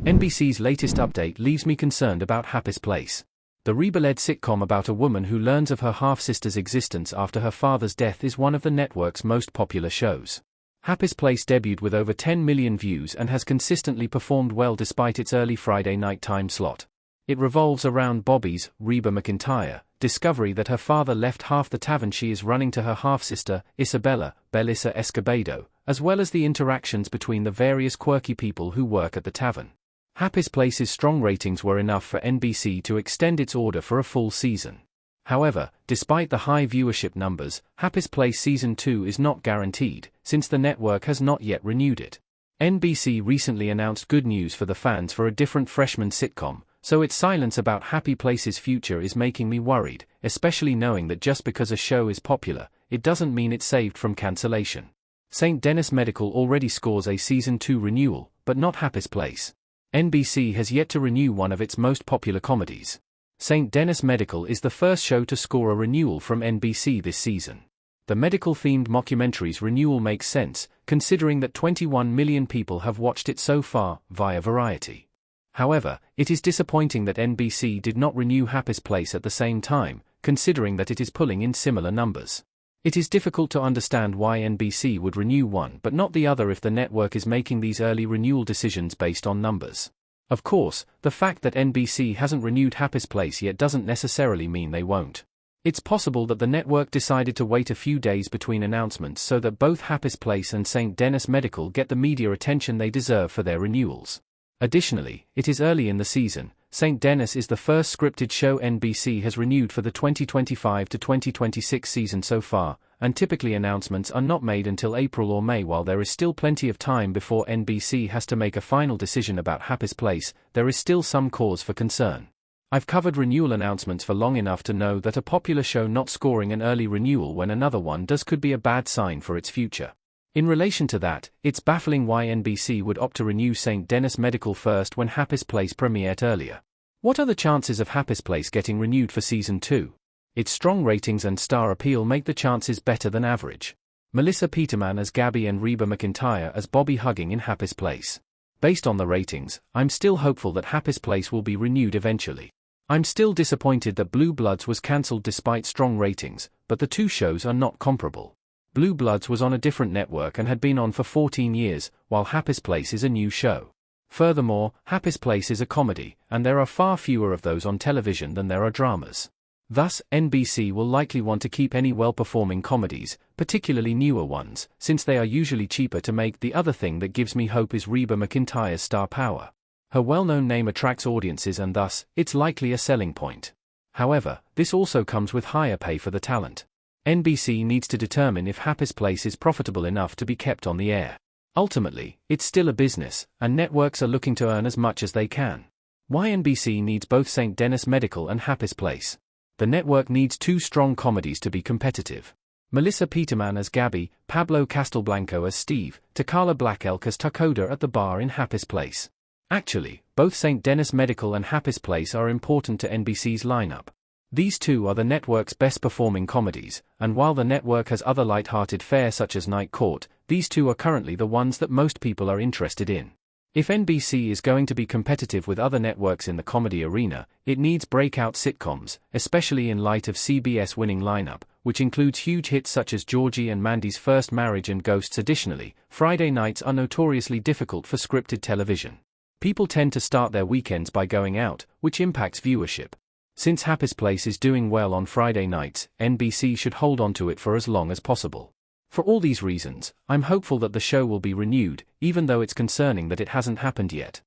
NBC's latest update leaves me concerned about Happy's Place. The Reba-led sitcom about a woman who learns of her half-sister's existence after her father's death is one of the network's most popular shows. Happy's Place debuted with over 10 million views and has consistently performed well despite its early Friday night time slot. It revolves around Bobby's, Reba McEntire, discovery that her father left half the tavern she is running to her half-sister, Isabella, Belissa Escobedo, as well as the interactions between the various quirky people who work at the tavern. Happy's Place's strong ratings were enough for NBC to extend its order for a full season. However, despite the high viewership numbers, Happy's Place Season 2 is not guaranteed, since the network has not yet renewed it. NBC recently announced good news for the fans for a different freshman sitcom, so its silence about Happy Place's future is making me worried, especially knowing that just because a show is popular, it doesn't mean it's saved from cancellation. St. Denis Medical already scores a Season 2 renewal, but not Happy's Place. NBC has yet to renew one of its most popular comedies. St. Denis Medical is the first show to score a renewal from NBC this season. The medical-themed mockumentary's renewal makes sense, considering that 21 million people have watched it so far, via Variety. However, it is disappointing that NBC did not renew Happy's Place at the same time, considering that it is pulling in similar numbers. It is difficult to understand why NBC would renew one but not the other if the network is making these early renewal decisions based on numbers. Of course, the fact that NBC hasn't renewed Happy's Place yet doesn't necessarily mean they won't. It's possible that the network decided to wait a few days between announcements so that both Happy's Place and St. Denis Medical get the media attention they deserve for their renewals. Additionally, it is early in the season. St. Denis is the first scripted show NBC has renewed for the 2025 to 2026 season so far, and typically announcements are not made until April or May. While there is still plenty of time before NBC has to make a final decision about Happy's Place, there is still some cause for concern. I've covered renewal announcements for long enough to know that a popular show not scoring an early renewal when another one does could be a bad sign for its future. In relation to that, it's baffling why NBC would opt to renew St. Denis Medical first when Happy's Place premiered earlier. What are the chances of Happy's Place getting renewed for Season 2? Its strong ratings and star appeal make the chances better than average. Melissa Peterman as Gabby and Reba McEntire as Bobby hugging in Happy's Place. Based on the ratings, I'm still hopeful that Happy's Place will be renewed eventually. I'm still disappointed that Blue Bloods was cancelled despite strong ratings, but the two shows are not comparable. Blue Bloods was on a different network and had been on for 14 years, while Happy's Place is a new show. Furthermore, Happy's Place is a comedy, and there are far fewer of those on television than there are dramas. Thus, NBC will likely want to keep any well-performing comedies, particularly newer ones, since they are usually cheaper to make. The other thing that gives me hope is Reba McEntire's star power. Her well-known name attracts audiences and thus, it's likely a selling point. However, this also comes with higher pay for the talent. NBC needs to determine if Happy's Place is profitable enough to be kept on the air. Ultimately, it's still a business, and networks are looking to earn as much as they can. Why NBC needs both St. Denis Medical and Happy's Place? The network needs two strong comedies to be competitive. Melissa Peterman as Gabby, Pablo Castelblanco as Steve, Takala Blackelk as Takoda at the bar in Happy's Place. Actually, both St. Denis Medical and Happy's Place are important to NBC's lineup. These two are the network's best-performing comedies, and while the network has other light-hearted fare such as Night Court, these two are currently the ones that most people are interested in. If NBC is going to be competitive with other networks in the comedy arena, it needs breakout sitcoms, especially in light of CBS' winning lineup, which includes huge hits such as Georgie and Mandy's First Marriage and Ghosts. Additionally, Friday nights are notoriously difficult for scripted television. People tend to start their weekends by going out, which impacts viewership. Since Happy's Place is doing well on Friday nights, NBC should hold on to it for as long as possible. For all these reasons, I'm hopeful that the show will be renewed, even though it's concerning that it hasn't happened yet.